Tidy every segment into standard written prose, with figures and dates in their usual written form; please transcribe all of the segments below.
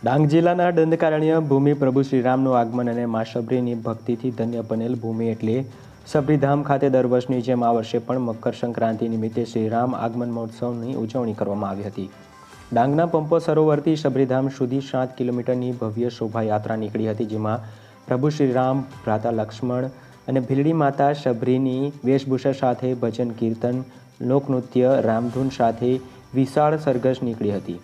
ડાંગ જિલ્લાના દંડકારણ્ય ભૂમિ પ્રભુ શ્રીરામનું આગમન અને મા શબરીની ભક્તિથી ધન્ય બનેલ ભૂમિ એટલે સબરીધામ ખાતે દર વર્ષની જેમ આ વર્ષે પણ મકર સંક્રાંતિ નિમિત્તે શ્રીરામ આગમન મહોત્સવની ઉજવણી કરવામાં આવી હતી। ડાંગના પંપો સરોવરથી સબરીધામ સુધી 7 કિલોમીટરની ભવ્ય શોભાયાત્રા નીકળી હતી, જેમાં પ્રભુ શ્રીરામ, ભ્રાતા લક્ષ્મણ અને ભીલડી માતા શબરીની વેશભૂષા સાથે ભજન કીર્તન, લોકનૃત્ય, રામધૂન સાથે વિશાળ સરઘસ નીકળી હતી।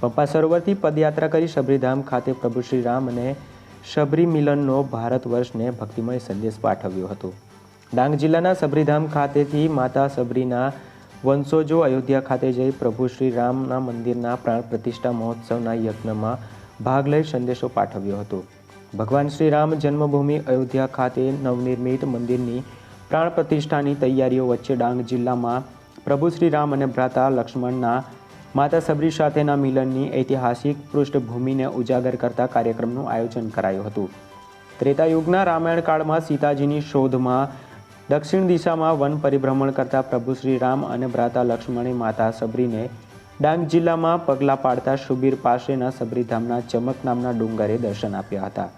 પંપા સરોવરથી પદયાત્રા કરી સબરીધામ ખાતે પ્રભુ શ્રીરામ અને શબરી મિલનનો ભારત વર્ષને ભક્તિમય સંદેશ પાઠવ્યો હતો। ડાંગ જિલ્લાના સબરીધામ ખાતેથી માતા શબરીના વંશજો અયોધ્યા ખાતે જઈ પ્રભુ શ્રીરામના મંદિરના પ્રાણ પ્રતિષ્ઠા મહોત્સવના યજ્ઞમાં ભાગ લઈ સંદેશો પાઠવ્યો હતો। ભગવાન શ્રીરામ જન્મભૂમિ અયોધ્યા ખાતે નવનિર્મિત મંદિરની પ્રાણ પ્રતિષ્ઠાની તૈયારીઓ વચ્ચે ડાંગ જિલ્લામાં પ્રભુ શ્રીરામ અને ભ્રાતા લક્ષ્મણના માતા શબરી સાથેના મિલનની ઐતિહાસિક પૃષ્ઠભૂમિને ઉજાગર કરતા કાર્યક્રમનું આયોજન કરાયું હતું। ત્રેતાયુગના રામાયણ કાળમાં સીતાજીની શોધમાં દક્ષિણ દિશામાં વન પરિભ્રમણ કરતા પ્રભુ શ્રીરામ અને ભ્રાતા લક્ષ્મણે માતા શબરીને ડાંગ જિલ્લામાં પગલાં પાડતા શુબીર પાસેના સબરીધામના ચમક નામના ડુંગરે દર્શન આપ્યા હતા।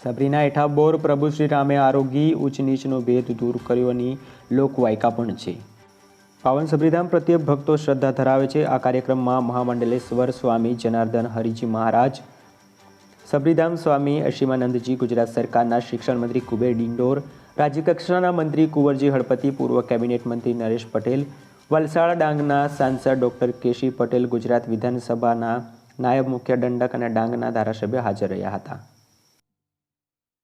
શબરીના હેઠા બોર પ્રભુ શ્રીરામે આરોગી ઉચ્ચ નીચનો ભેદ દૂર કર્યોની લોકવાયકા પણ છે। પાવન સબરીધામ પ્રત્યે ભક્તો શ્રદ્ધા ધરાવે છે। આ કાર્યક્રમમાં મહામંડલેશ્વર સ્વામી જનાર્દન હરિજી મહારાજ, સબરીધામ સ્વામી અશિમાનંદજી, ગુજરાત સરકારના શિક્ષણ મંત્રી કુબેર ડિંડોર, રાજ્યકક્ષાના મંત્રી કુંવરજી હળપતિ, પૂર્વ કેબિનેટ મંત્રી નરેશ પટેલ, વલસાડ ડાંગના સાંસદ ડોક્ટર કેશી પટેલ, ગુજરાત વિધાનસભાના નાયબ મુખ્ય દંડક અને ડાંગના ધારાસભ્ય હાજર રહ્યા હતા।